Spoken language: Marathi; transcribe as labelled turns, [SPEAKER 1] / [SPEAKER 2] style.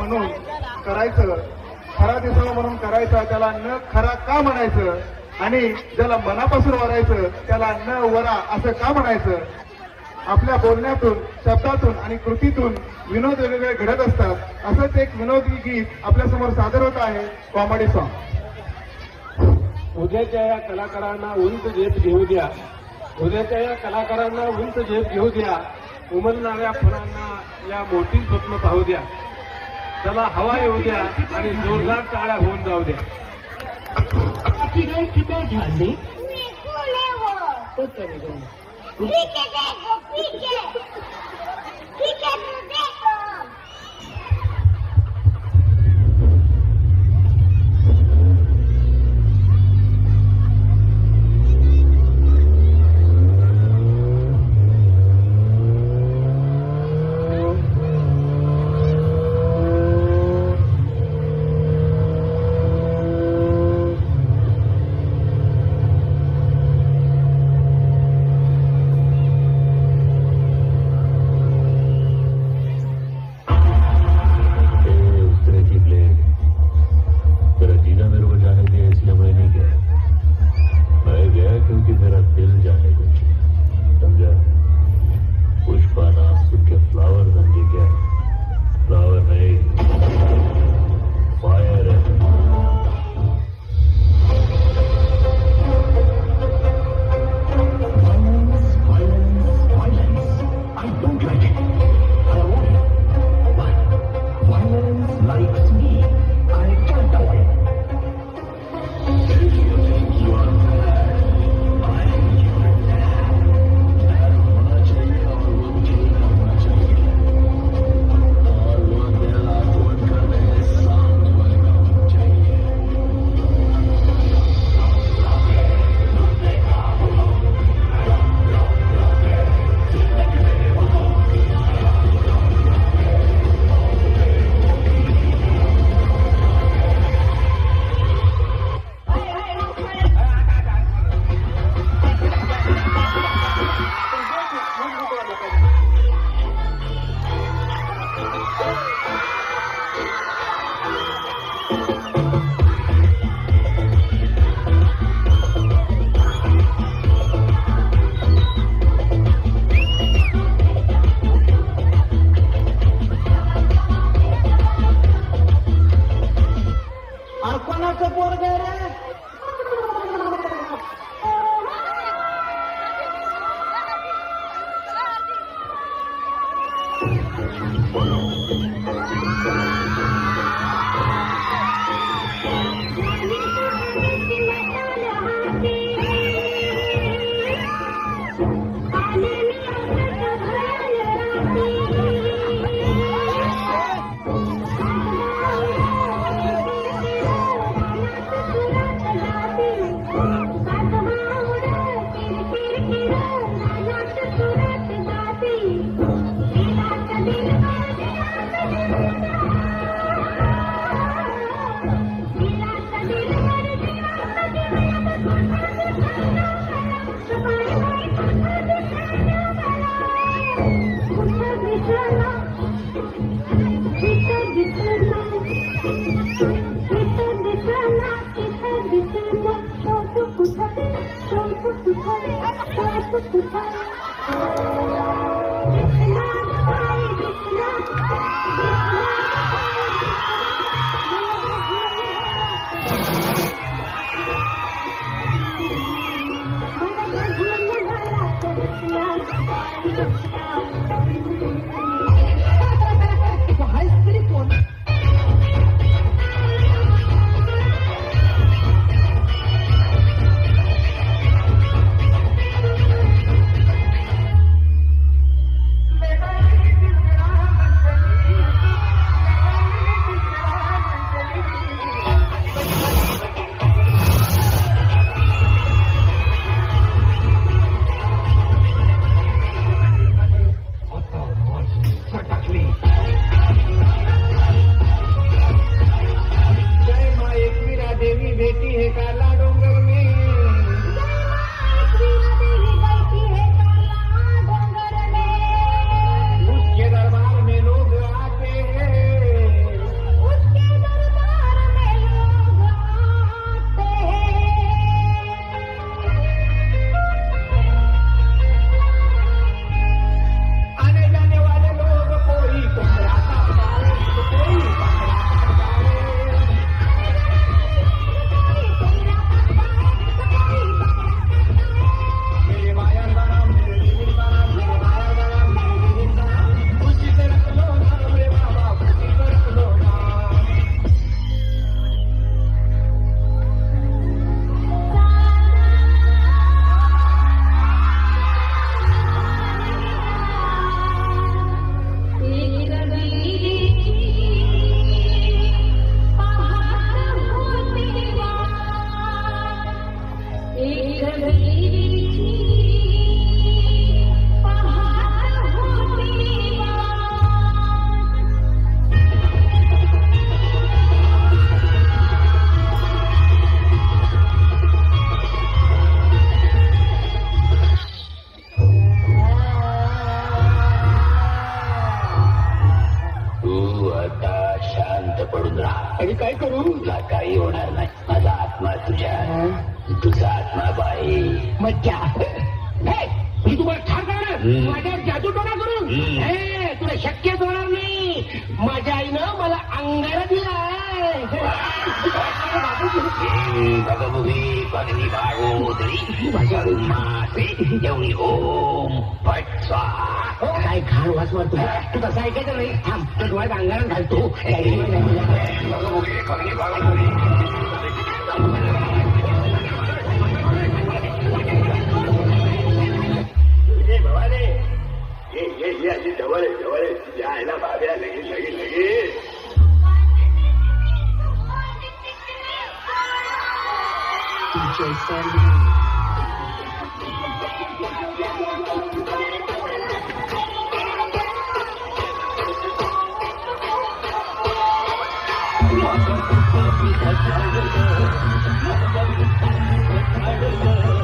[SPEAKER 1] म्हणून करायचं, खरा दिसावं म्हणून करायचं, त्याला न खरा का म्हणायचं, आणि ज्याला मनापासून वरायचं त्याला न वरा असं का म्हणायचं. आपल्या बोलण्यातून, शब्दातून आणि कृतीतून विनोद वेगवेगळे घडत असतात. असंच एक विनोदी गीत आपल्यासमोर सादर होत आहे, कॉमेडी सॉन्ग.
[SPEAKER 2] उद्याच्या या कलाकारांना उंच झेप घेऊ द्या, उद्याच्या या कलाकारांना उंच झेप घेऊ द्या, उमलणाऱ्या फुलांना या मोठी स्वप्न पाहू द्या. त्याला हवा येऊ द्या आणि जोरदार टाळ्या होऊन जाऊ द्या.
[SPEAKER 3] आणि काय करू? तुला काही होणार नाही. माझा आत्मा तुझा आत्मा बाई. मज्जा. मी तुम्हाला ठार करणार माझ्यावर जादूटोणा करून. तुला शक्यच होणार नाही. माझ्या आईनं मला अंगारा दिला. एवढी ओम पट स्वाहा. काय घाण वाचवा तू तसं ऐकायचं नाही. थांब तर डोळ्यात अंगारा घालतो. ये अशी जवळ यायला भाव्या लगेच
[SPEAKER 4] Thank you.